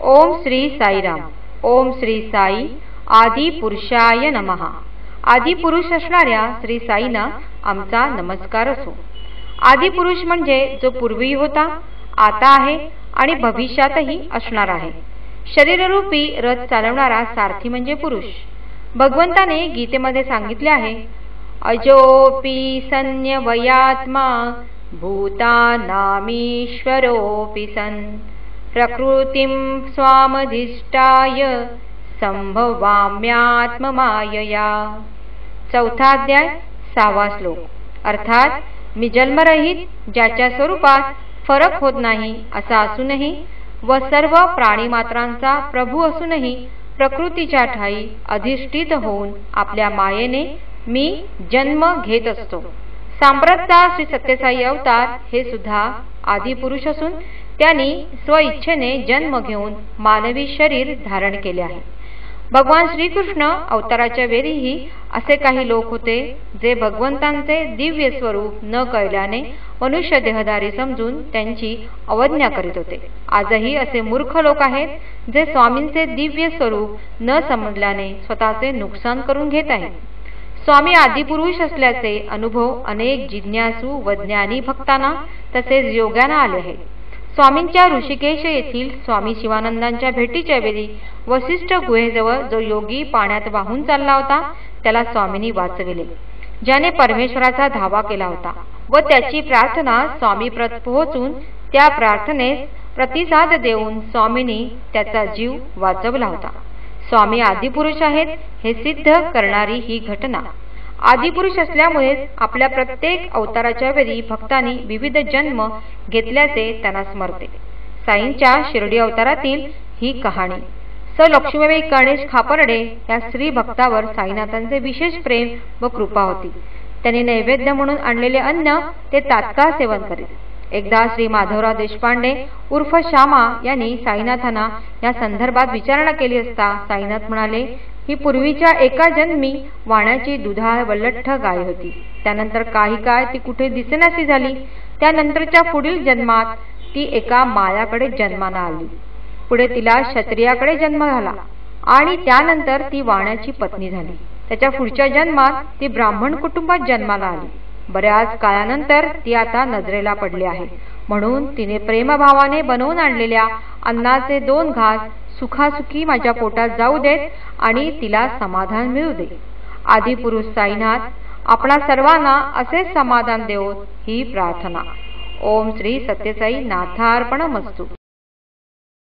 ओम श्री साईराम. ओम श्री साई आदि पुरुषाय नमः. आदि पुरुष असणाऱ्या श्री साईंना आमचा नमस्कार असो. आदि पुरुष म्हणजे जो पूर्वी होता, आता आहे आणि भविष्यातही असणार आहे. शरीररूपी रथ चालवणारा सारथी म्हणजे पुरुष. भगवंताने गीतेमध्ये सांगितले आहे, अजोपि संयवयात्मा भूतानामीश्वरोऽपि सन् प्रकृतिं स्वामधिष्ठाय संभवाम्यात्ममायया. चौथा अध्याय 6वा श्लोक. अर्थात मी जन्मरहित, ज्याच्या स्वरूपात फरक होत नाही असा असूनही व सर्व प्राणीमात्रांचा प्रभू असूनही प्रकृतीच्या ठाई अधिष्ठित होऊन आपल्या मायेने मी जन्म घेत असतो. सांप्रतचा श्री सत्यसाई अवतार हे सुद्धा आदिपुरुष असून त्यांनी स्वइच्छेने जन्म घेऊन मानवी शरीर धारण केले आहे. भगवान श्रीकृष्ण अवताराच्या वेळीही असे काही लोक होते जे भगवंतांचे दिव्य स्वरूप न कळल्याने मनुष्य देहधारी समजून त्यांची अवज्ञा करीत होते. आजही असे मूर्ख लोक आहेत जे स्वामींचे दिव्य स्वरूप न समजल्याने स्वतःचे नुकसान करून घेत आहेत. स्वामी आदिपुरुष असल्याचे अनुभव अनेक जिज्ञासू व ज्ञानी भक्तांना तसेच योग्यांना आले आहेत. स्वामींच्या ऋषिकेश येथील स्वामी शिवानंदांच्या भेटीच्या वेळी वसिष्ठ गुहेजवळ जो योगी पाण्यात वाहून चालला होता त्याला स्वामींनी वाचविले. ज्याने परमेश्वराचा धावा केला होता व त्याची प्रार्थना स्वामीप्रत पोहोचून त्या प्रार्थनेस प्रतिसाद देऊन स्वामींनी त्याचा जीव वाचवला होता. स्वामी आदिपुरुष आहेत हे सिद्ध करणारी ही घटना. आदिपुरुष असल्यामुळेच आपल्या प्रत्येक अवताराच्या वेळी भक्तांनी विविध जन्म घेतल्याचे त्यांना स्मरते. साईंच्या शिर्डी अवतारातील ही कहाणी. लक्ष्मीबाई गणेश खापर्डे या स्त्री भक्तावर साईनाथांचे विशेष प्रेम व कृपा होती. त्यांनी नैवेद्य म्हणून आणलेले अन्न ते तात्काळ सेवन करीत. एकदा श्री माधवराव देशपांडे उर्फ श्यामा यांनी साईनाथांना या संदर्भात विचारणा केली असता साईनाथ म्हणाले, ही पूर्वीच्या एका जन्मी वाण्याची दुधाळ वल्लठ्ठ गाय होती. त्यानंतर काही काळ ती कुठे दिसेनाशी झाली. त्यानंतरच्या पुढील जन्मात ती एका मायाकडे जन्माला आली. पुढे तिला क्षत्रियाकडे जन्म झाला आणि त्यानंतर ती वाण्याची पत्नी झाली. त्याच्या पुढच्या जन्मात ती ब्राह्मण कुटुंबात जन्माला आली. बऱ्याच काळानंतर ती आता नजरेला पडली आहे. म्हणून तिने प्रेमभावाने बनवून आणलेल्या अन्नाचे 2 घास सुखासुखी माझ्या पोटात जाऊ देत आणि तिला समाधान मिळू दे. आदिपुरुष साईनाथ आपणा सर्वांना असे समाधान देवोत ही प्रार्थना. ओम श्री सत्यसाई नाथार्पणमस्तु.